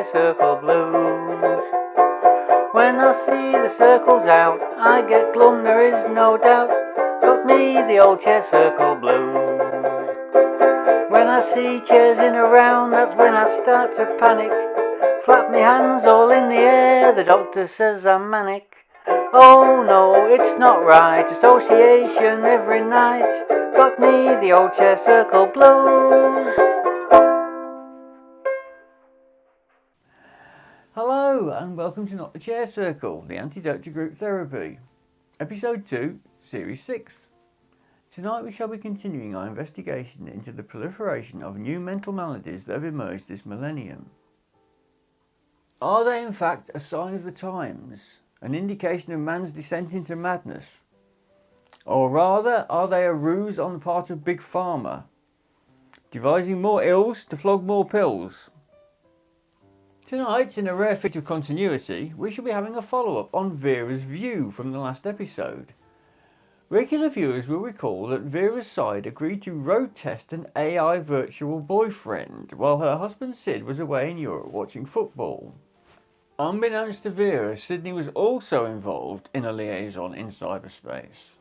chair circle blues. When I see the circles out, I get glum, there is no doubt. Got me the old chair circle blues. When I see chairs in a round, that's when I start to panic. Flap me hands all in the air, the doctor says I'm manic. Oh no, it's not right, association every night. Got me the old chair circle blues. Hello and welcome to Not the Chair Circle, the antidote to group therapy. Episode 2, Series 6. Tonight we shall be continuing our investigation into the proliferation of new mental maladies that have emerged this millennium. Are they in fact a sign of the times, an indication of man's descent into madness? Or rather, are they a ruse on the part of Big Pharma, devising more ills to flog more pills? Tonight, in a rare feat of continuity, we shall be having a follow-up on Vera's view from the last episode. Regular viewers will recall that Vera Syd agreed to road test an AI virtual boyfriend while her husband Syd was away in Europe watching football. Unbeknownst to Vera, Sydney was also involved in a liaison in cyberspace.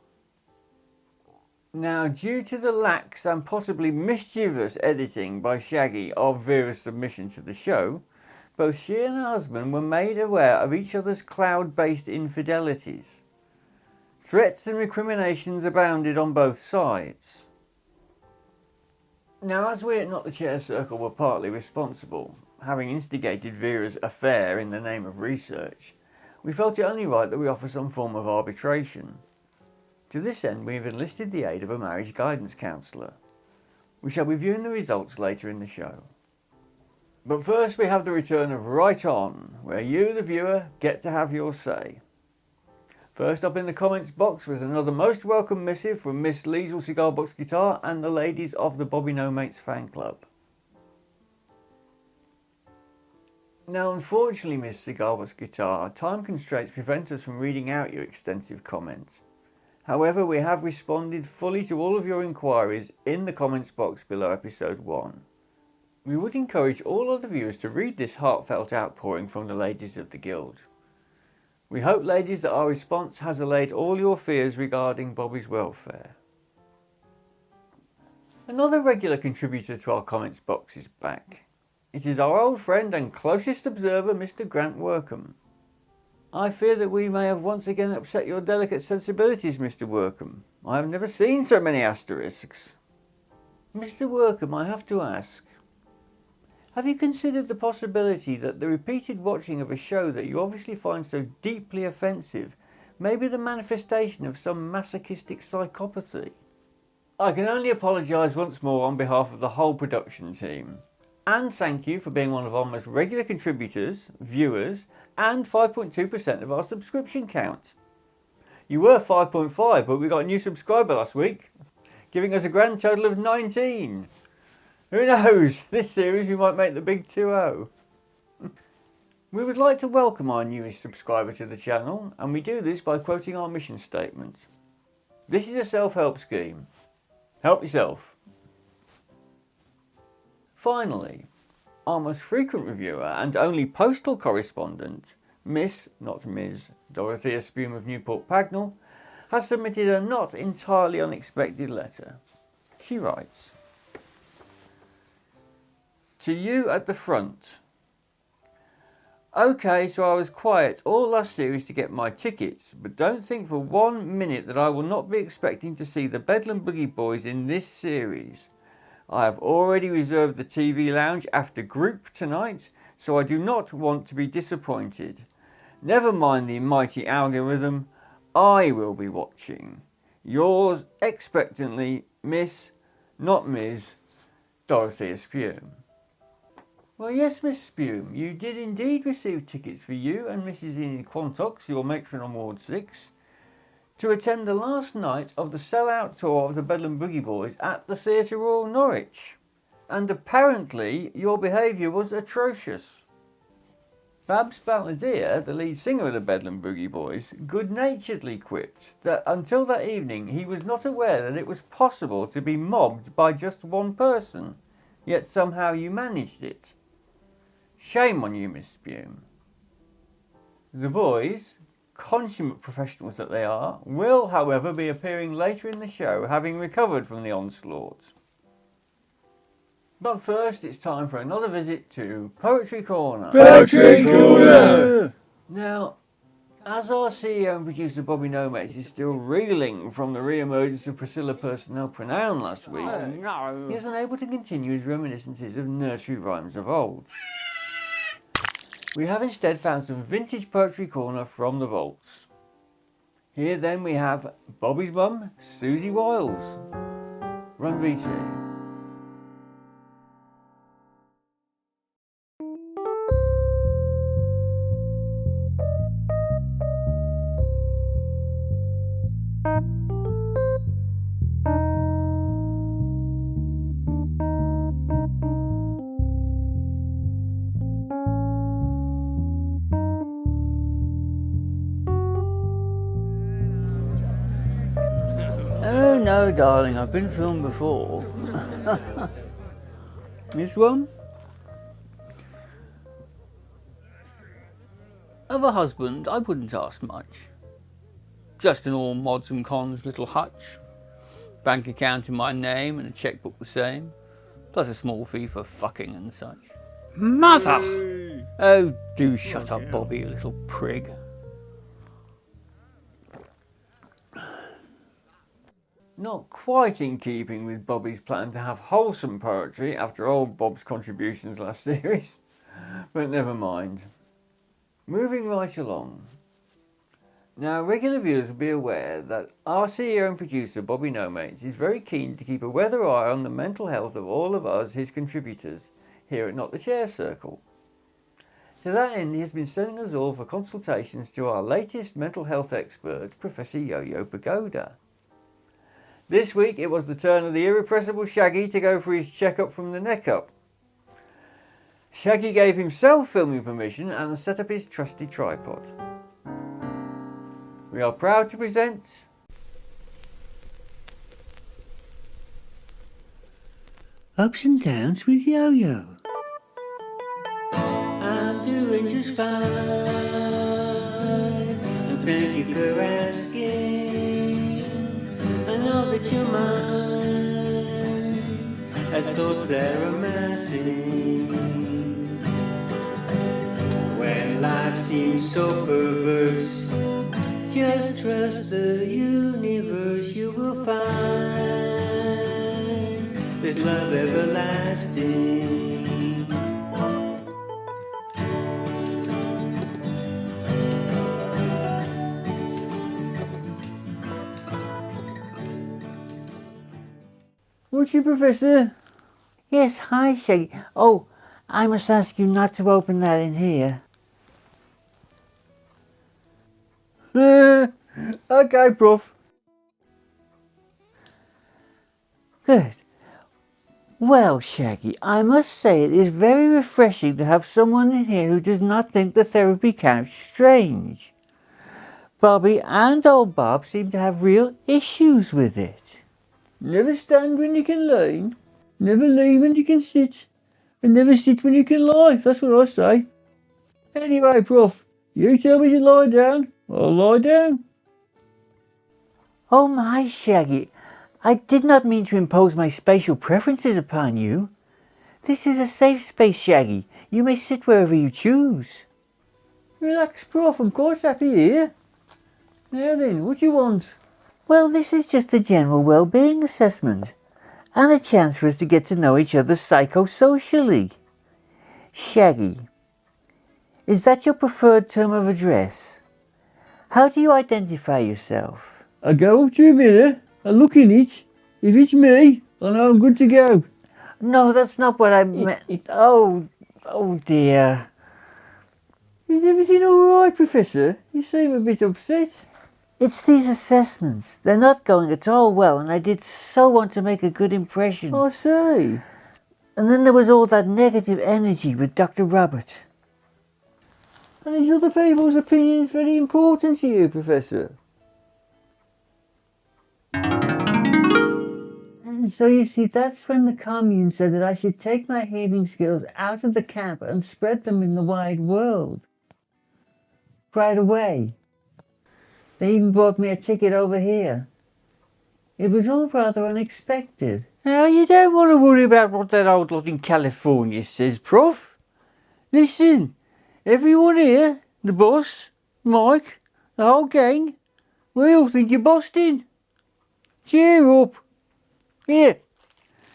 Now, due to the lax and possibly mischievous editing by Shaggy of Vera's submission to the show, both she and her husband were made aware of each other's cloud-based infidelities. Threats and recriminations abounded on both sides. Now, as we at Not the Chair Circle were partly responsible, having instigated Vera's affair in the name of research, we felt it only right that we offer some form of arbitration. To this end, we have enlisted the aid of a Marriage Guidance Counsellor. We shall be viewing the results later in the show. But first we have the return of Right On, where you, the viewer, get to have your say. First up in the comments box was another most welcome missive from Miss Liesl Cigar Box Guitar and the ladies of the Bobby No Mates fan club. Now, unfortunately, Miss Cigar Box Guitar, time constraints prevent us from reading out your extensive comments. However, we have responded fully to all of your inquiries in the comments box below episode 1. We would encourage all other viewers to read this heartfelt outpouring from the ladies of the Guild. We hope, ladies, that our response has allayed all your fears regarding Bobby's welfare. Another regular contributor to our comments box is back. It is our old friend and closest observer, Mr. Grant Workham. I fear that we may have once again upset your delicate sensibilities, Mr. Workham. I have never seen so many asterisks. Mr. Workham, I have to ask, have you considered the possibility that the repeated watching of a show that you obviously find so deeply offensive may be the manifestation of some masochistic psychopathy? I can only apologise once more on behalf of the whole production team. And thank you for being one of our most regular contributors, viewers, and 5.2% of our subscription count. You were 5.5, but we got a new subscriber last week, giving us a grand total of 19. Who knows, this series we might make the big 2-0. We would like to welcome our newest subscriber to the channel, and we do this by quoting our mission statement. This is a self-help scheme. Help yourself. Finally, our most frequent reviewer and only postal correspondent, Miss, not Ms, Dorothea Spume of Newport Pagnell, has submitted a not entirely unexpected letter. She writes, "To you at the front. Okay, so I was quiet all last series to get my tickets, but don't think for 1 minute that I will not be expecting to see the Bedlam Boogie Boys in this series. I have already reserved the TV lounge after group tonight, so I do not want to be disappointed. Never mind the mighty algorithm, I will be watching. Yours expectantly, Miss, not Ms, Dorothea Spume." Well, yes, Miss Spume, you did indeed receive tickets for you and Mrs. Enid Quantox, your matron on Ward 6, to attend the last night of the sell-out tour of the Bedlam Boogie Boys at the Theatre Royal Norwich. And apparently your behaviour was atrocious. Babs Balladeer, the lead singer of the Bedlam Boogie Boys, good-naturedly quipped that until that evening he was not aware that it was possible to be mobbed by just one person, yet somehow you managed it. Shame on you, Miss Spume. The boys, consummate professionals that they are, will, however, be appearing later in the show, having recovered from the onslaught. But first, it's time for another visit to Poetry Corner. Poetry Corner! Now, as our CEO and producer Bobby Nomates is still reeling from the re-emergence of Priscilla Personnel Pronoun last week, he is unable to continue his reminiscences of nursery rhymes of old. We have instead found some vintage Poetry Corner from the vaults. Here then we have Bobby's mum, Suzie Wiles. Run VT. Oh no, darling, I've been filmed before. This one? Of a husband, I wouldn't ask much. Just an all mods and cons little hutch. Bank account in my name and a checkbook the same. Plus a small fee for fucking and such. Mother! Oh, do shut up, Bobby, you little prig. Not quite in keeping with Bobby's plan to have wholesome poetry after old Bob's contributions last series, but never mind. Moving right along. Now, regular viewers will be aware that our CEO and producer Bobby Nomates is very keen to keep a weather eye on the mental health of all of us, his contributors, here at Not the Chair Circle. To that end, he has been sending us all for consultations to our latest mental health expert, Professor Yo-Yo Pagoda. This week it was the turn of the irrepressible Shaggy to go for his checkup from the neck up. Shaggy gave himself filming permission and set up his trusty tripod. We are proud to present Ups and Downs with Yo-Yo. I'm doing just fine, and thank you for asking. I know that you're mine, as thoughts they're amassing. When life seems so perverse, just trust the universe, you will find there's love everlasting. What's your Professor? Yes, hi, Shaggy. Oh, I must ask you not to open that in here. Okay, Prof. Good. Well, Shaggy, I must say it is very refreshing to have someone in here who does not think the therapy couch strange. Bobby and old Bob seem to have real issues with it. Never stand when you can lean, never lean when you can sit, and never sit when you can lie. That's what I say. Anyway, Prof, you tell me to lie down, I'll lie down. Oh my, Shaggy, I did not mean to impose my spatial preferences upon you. This is a safe space, Shaggy. You may sit wherever you choose. Relax, Prof, I'm quite happy here. Now then, what do you want? Well, this is just a general well-being assessment, and a chance for us to get to know each other psychosocially. Shaggy, is that your preferred term of address? How do you identify yourself? I go up to a mirror, I look in it. If it's me, I know I'm good to go. No, that's not what I meant. Oh dear. Is everything all right, Professor? You seem a bit upset. It's these assessments. They're not going at all well, and I did so want to make a good impression. I see. And then there was all that negative energy with Dr. Robert. And is other people's opinions very important to you, Professor? And so you see, that's when the commune said that I should take my healing skills out of the camp and spread them in the wide world. Right away. They even bought me a ticket over here. It was all rather unexpected. Now, you don't want to worry about what that old lot in California says, Prof. Listen, everyone here, the boss, Mike, the whole gang, we all think you're bossed in. Cheer up. Here,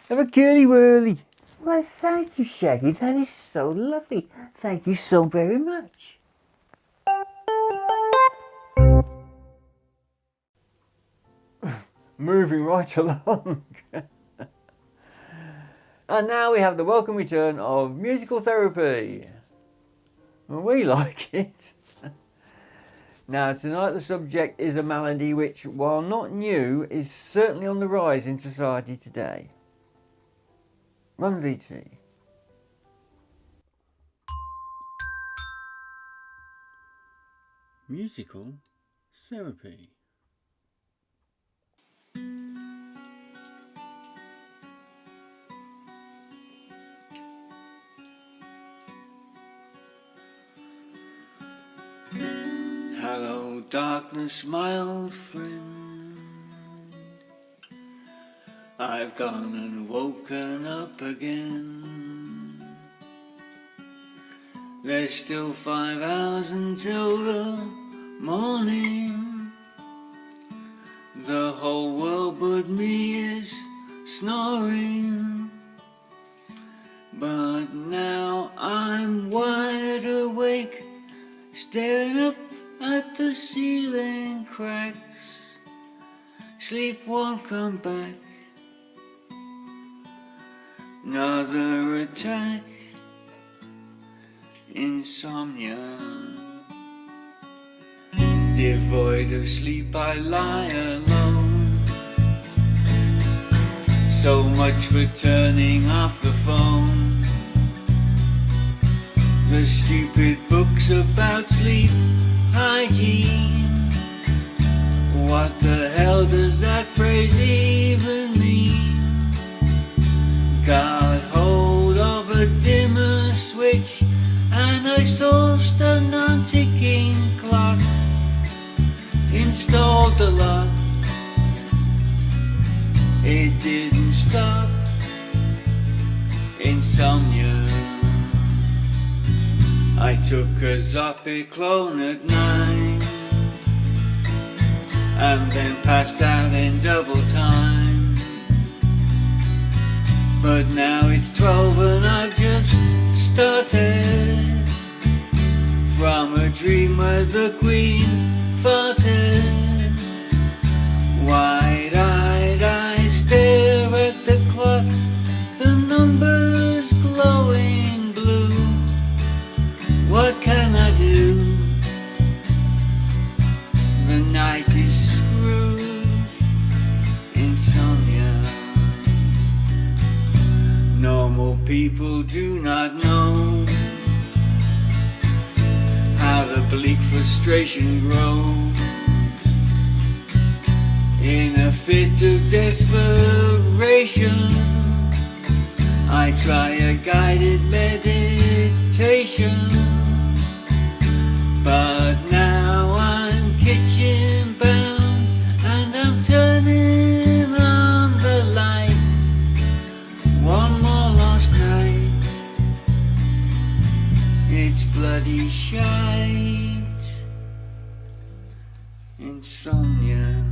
have a curly whirly. Why, thank you, Shaggy. That is so lovely. Thank you so very much. Moving right along. And now we have the welcome return of musical therapy. Well, we like it. Now, tonight the subject is a malady which, while not new, is certainly on the rise in society today. Run VT. Musical therapy. Hello, darkness, my old friend. I've gone and woken up again. There's still 5 hours until the morning. The whole world but me is snoring. But now I'm wide awake, staring up at the ceiling cracks. Sleep won't come back. Another attack. Insomnia. Devoid of sleep I lie alone. So much for turning off the phone. The stupid books about sleep hygiene. What the hell does that phrase even mean? Got hold of a dimmer switch and I saw a stun on ticking clock. Installed the lock. It didn't stop. Insomnia. I took a Zopiclone at 9 and then passed out in double time. But now it's 12 and I've just started from a dream where the Queen farted. Wide-eyed I stare at the clock, the numbers glowing blue. What can I do? The night is screwed. Insomnia. Normal people do not know how the bleak frustration grows. In a fit of desperation, I try a guided meditation. But now I'm kitchen bound and I'm turning on the light. One more last night. It's bloody shite. Insomnia.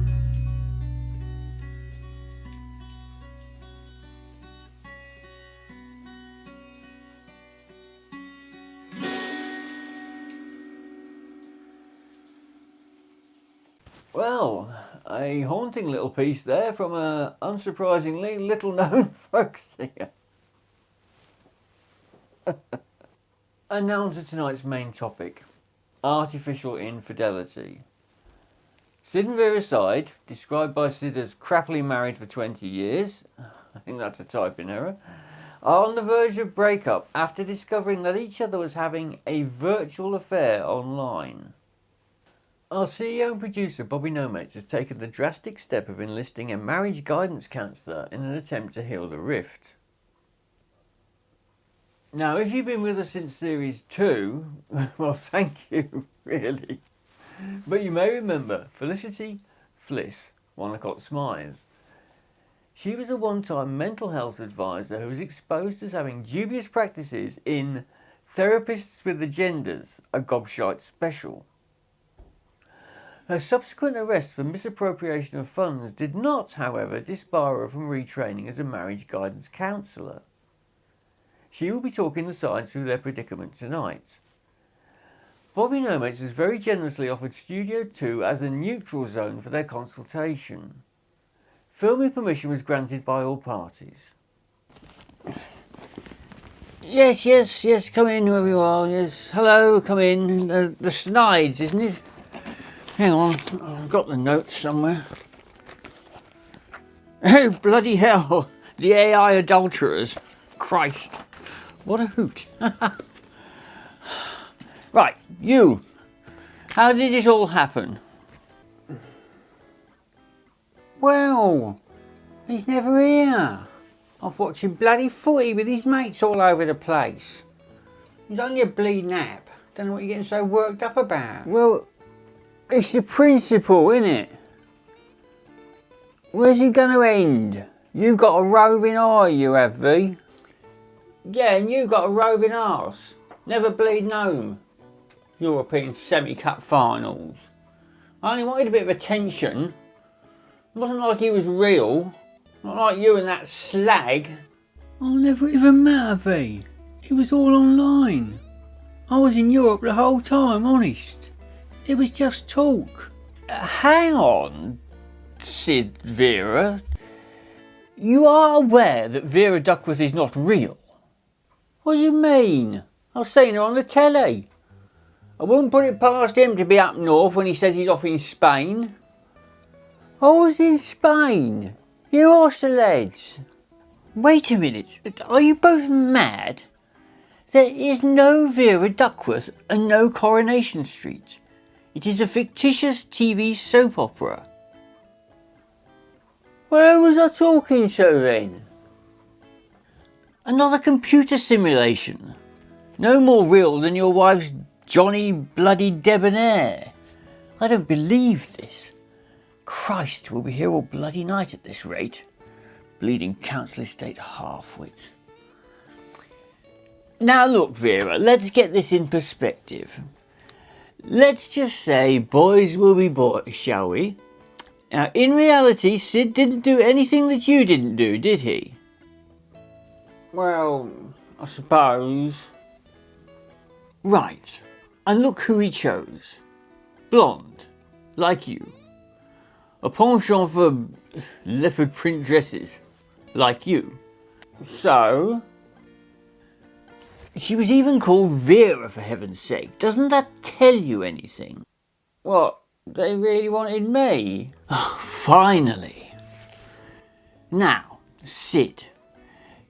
Well, a haunting little piece there from a unsurprisingly little known folk singer. And now on to tonight's main topic, artificial infidelity. Syd and Vera Syde, described by Syd as crappily married for 20 years, I think that's a typing error, are on the verge of breakup after discovering that each other was having a virtual affair online. Our CEO and producer Bobby Nomates has taken the drastic step of enlisting a marriage guidance counsellor in an attempt to heal the rift. Now, if you've been with us since series 2, well, thank you, really. But you may remember Felicity Fliss Wonnacott-Smythe. She was a one-time mental health advisor who was exposed as having dubious practices in Therapists with Agendas, a gobshite special. Her subsequent arrest for misappropriation of funds did not, however, disbar her from retraining as a marriage guidance counsellor. She will be talking the sides through their predicament tonight. Bobby Nomates has very generously offered Studio 2 as a neutral zone for their consultation. Filming permission was granted by all parties. Yes, come in whoever you are, yes. Hello, come in. The Snydes, isn't it? Hang on, I've got the notes somewhere. Oh, bloody hell, the AI adulterers. Christ, what a hoot. Right, you, how did it all happen? Well, he's never here. I've watched him bloody footy with his mates all over the place. He's only a bleeding app. Don't know what you're getting so worked up about. Well, it's the principle, innit? Where's he going to end? You've got a roving eye, you have, V. Yeah, and you've got a roving arse. Never bleeding home. European semi-cup finals. I only wanted a bit of attention. It wasn't like he was real. Not like you and that slag. I never even met a V. It was all online. I was in Europe the whole time, honest. It was just talk. Hang on, Syd Vera. You are aware that Vera Duckworth is not real? What do you mean? I've seen her on the telly. I wouldn't put it past him to be up north when he says he's off in Spain. I was in Spain. You ocelets. Wait a minute. Are you both mad? There is no Vera Duckworth and no Coronation Street. It is a fictitious TV soap opera. Where was I talking to then? Another computer simulation. No more real than your wife's Johnny bloody debonair. I don't believe this. Christ, we'll be here all bloody night at this rate. Bleeding council estate half-wit. Now look, Vera, let's get this in perspective. Let's just say boys will be boys, shall we? Now, in reality, Syd didn't do anything that you didn't do, did he? Well, I suppose. Right, and look who he chose. Blonde, like you. A penchant for leopard print dresses, like you. So? She was even called Vera, for heaven's sake. Doesn't that tell you anything? What, they really wanted me? Oh, finally. Now, Syd,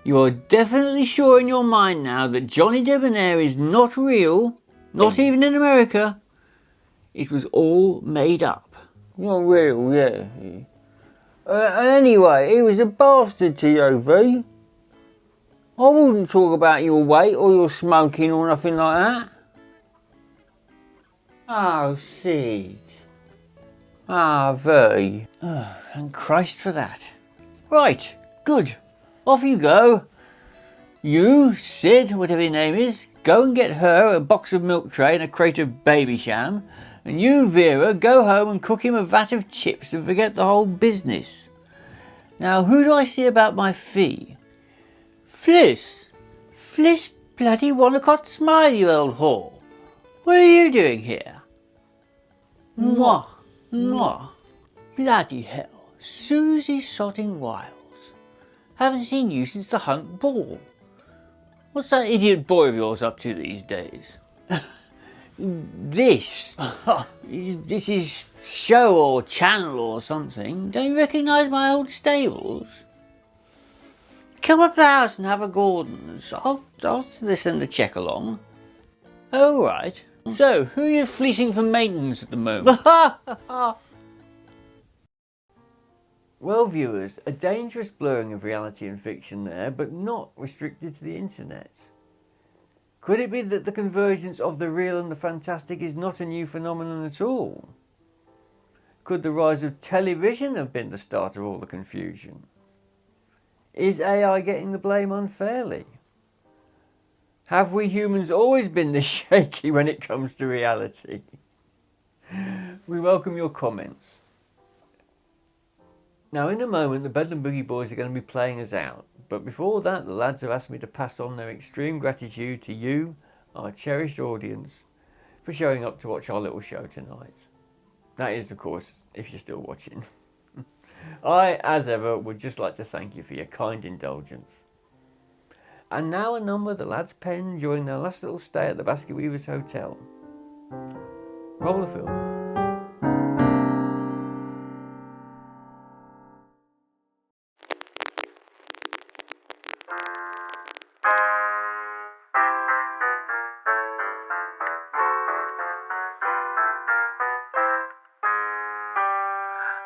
you are definitely sure in your mind now that Johnny Debonair is not real, not even in America. It was all made up. Not real, yeah. And anyway, he was a bastard to you, V. I wouldn't talk about your weight or your smoking or nothing like that. Oh, Syd. Ah, V. Oh, thank Christ for that. Right, good. Off you go. You, Syd, whatever your name is, go and get her a box of milk tray and a crate of baby sham. And you, Vera, go home and cook him a vat of chips and forget the whole business. Now, who do I see about my fee? Fliss. Fliss bloody Wonnacott-Smythe, you old whore. What are you doing here? Moi. Bloody hell. Suzie sodding Wiles. Haven't seen you since the Hunk Ball. What's that idiot boy of yours up to these days? This is show or channel or something. Don't you recognise my old stables? Come up the house and have a Gordon's. I'll send the check along. Oh, right. So, who are you fleecing for maintenance at the moment? Well, viewers, a dangerous blurring of reality and fiction there, but not restricted to the internet. Could it be that the convergence of the real and the fantastic is not a new phenomenon at all? Could the rise of television have been the start of all the confusion? Is AI getting the blame unfairly? Have we humans always been this shaky when it comes to reality? We welcome your comments. Now, in a moment, the Bedlam Boogie Boys are going to be playing us out. But before that, the lads have asked me to pass on their extreme gratitude to you, our cherished audience, for showing up to watch our little show tonight. That is, of course, if you're still watching. I, as ever, would just like to thank you for your kind indulgence. And now a number the lads penned during their last little stay at the Basket Weavers Hotel. Roll the film.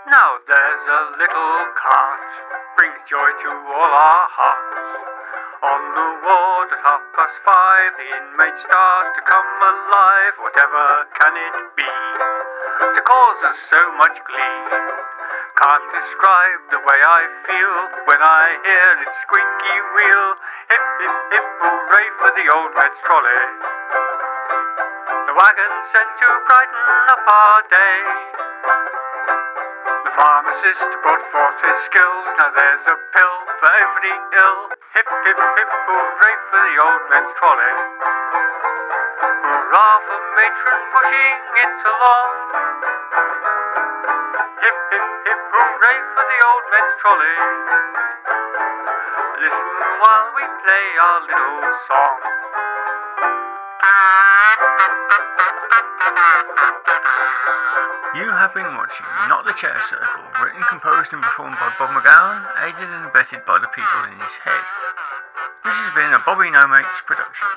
Now there's a little cart, brings joy to all our hearts. On the ward at 5:30, the inmates start to come alive. Whatever can it be to cause us so much glee? Can't describe the way I feel when I hear its squeaky wheel. Hip, hip, hip, hooray for the old Mets trolley. The wagon sent to brighten up our day. The pharmacist brought forth his skills. Now there's a pill for every ill. Hip, hip, hip, hooray for the old Mets trolley. Hurrah for matron pushing it along. Hip, hip, hip, hooray for the old Mets trolley. Listen while we play our little song. You have been watching Not the Chair Circle, written, composed and performed by Bob McGowan, aided and abetted by the people in his head. This has been a Bobby No Mates production.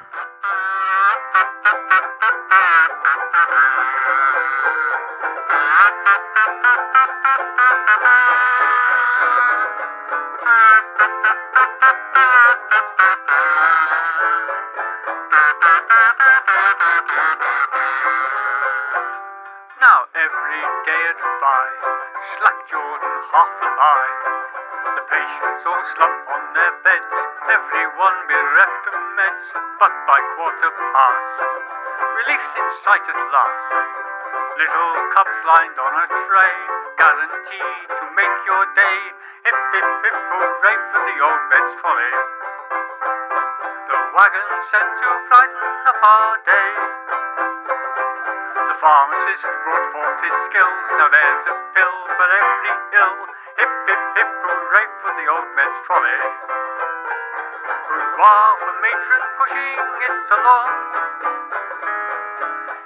Now every day at 5, slack Jordan half alive. The patients all slump on their beds, everyone bereft of meds. But by 15:15, relief's in sight at last. Little cups lined on a tray, guaranteed to make your day. Hip, hip, hip, hooray for the old Mets trolley. The wagon sent to brighten up our day. The pharmacist brought forth his skills. Now there's a pill for every ill. Hip, hip, hip, hooray for the old Mets trolley. Hurrah for matron pushing it along.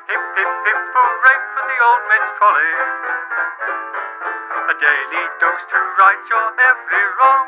Hip, hip, hip, hooray for the old Mets trolley. A daily dose to right your every wrong.